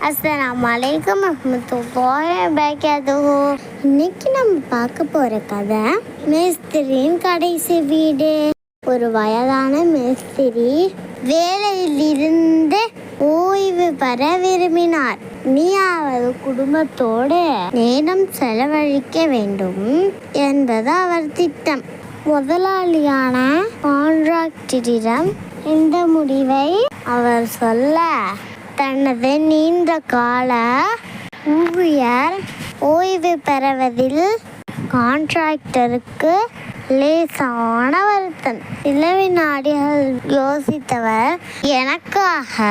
அஸ்ஸலாமு வரஹ்மத்துல்லாஹி வபரகாத்துஹு. இன்னைக்கு நம்ம பார்க்க போற கதை மேஸ்திரியின் கடைசி வீடு. ஒரு வயதான மேஸ்திரி வேலையிலிருந்து ஓய்வு பெற விரும்பினார். இனியாவது குடும்பத்தோடு நேரம் செலவழிக்க வேண்டும் என்பது அவர் திட்டம். முதலாளியான கான்ட்ராக்டரிடம் இந்த முடிவை அவர் சொல்ல, தனது நீண்ட கால ஊழியர் ஓய்வு பெறுவதில் கான்ட்ராக்டருக்கு லேசான வருத்தம். சில வினாடிகள் யோசித்தவர், எனக்காக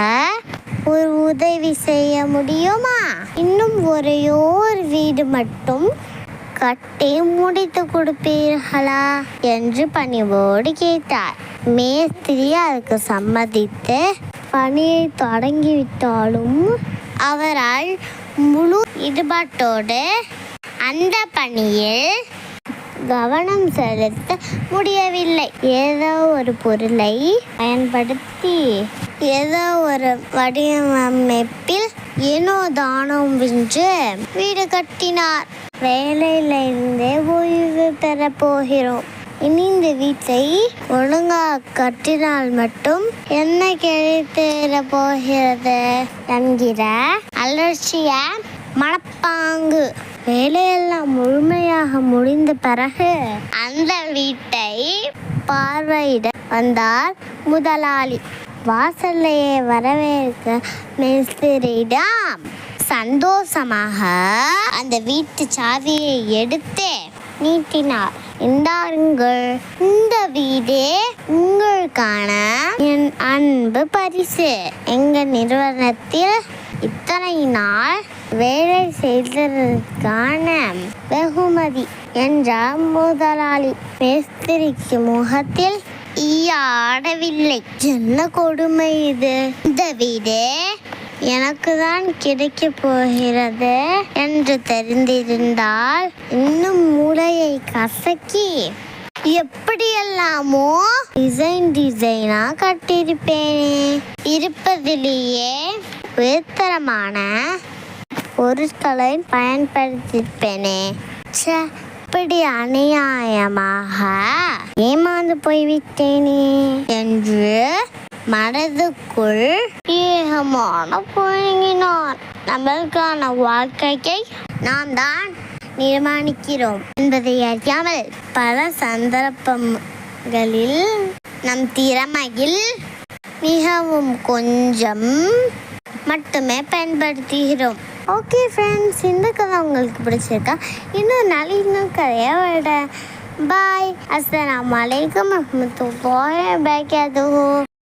ஒரு உதவி செய்ய முடியுமா? இன்னும் ஒரே ஒரு வீடு மட்டும் கட்டி முடித்து கொடுப்பீர்களா என்று பணிவோடு கேட்டார். மேஸ்திரி அதுக்கு சம்மதித்து பணியை தொடங்கிவிட்டாலும் அவரால் முழு ஈடுபாட்டோடு அந்த பணியில் கவனம் செலுத்த முடியவில்லை. ஏதோ ஒரு பொருளை பயன்படுத்தி ஏதோ ஒரு வடிவமைப்பில் ஏனோ தானோவென்று வீடு கட்டினார். வேலையிலிருந்தே ஓய்வு பெற போகிறோம். இனி இந்த வீட்டை ஒழுங்காக கட்டினால் மட்டும் என்ன கிடைத்திட போகிறது என்கிற அலட்சிய மனப்பாங்கு. வேலையெல்லாம் முழுமையாக முடிந்த பிறகு அந்த வீட்டை பார்வையிட வந்தார் முதலாளி. வாசல்லையே வரவேற்க மேஸ்திரியிடம் சந்தோஷமாக அந்த வீட்டு சாவியை எடுத்து நீட்டினார். இந்தாருங்கள், இந்த வீடே உங்களுக்கான என் அன்பு பரிசு. எங்க நிறுவனத்தில் இத்தனை நாள் வேலை செய்ததற்கான வெகுமதி என்றார் முதலாளி. மேஸ்திரிக்கு முகத்தில் ஈயாடவில்லை. என்ன கொடுமை இது! இந்த வீடு எனக்கு தான் கிடைக்க போகிறது என்று தெரிந்திருந்தால் இன்னும் மூளையை கசக்கி எப்படியெல்லாமோ டிசைனா கட்டியிருப்பேனே. இருப்பதிலேயே உயர்தரமான பொருட்களை பயன்படுத்தியிருப்பேனே. இப்படி அநியாயமாக ஏமாந்து போய்விட்டேனே என்று மனதுக்குள் ஏகமான புழங்கினார். நம்மளுக்கான வாழ்க்கையை நாம் தான் நிர்மாணிக்கிறோம் என்பதை அறியாமல் பல சந்தர்ப்பங்களில் நம் திறமையில் மிகவும் கொஞ்சம் மட்டுமே பயன்படுத்துகிறோம். ஓகே ஃப்ரெண்ட்ஸ், இந்த கதை உங்களுக்கு பிடிச்சிருக்கா? இன்னும் நல்ல கதையை விட பாய். அஸ்ஸலாமு அலைக்கும் வரஹ்மத்துல்லாஹி வபரகாத்துஹு.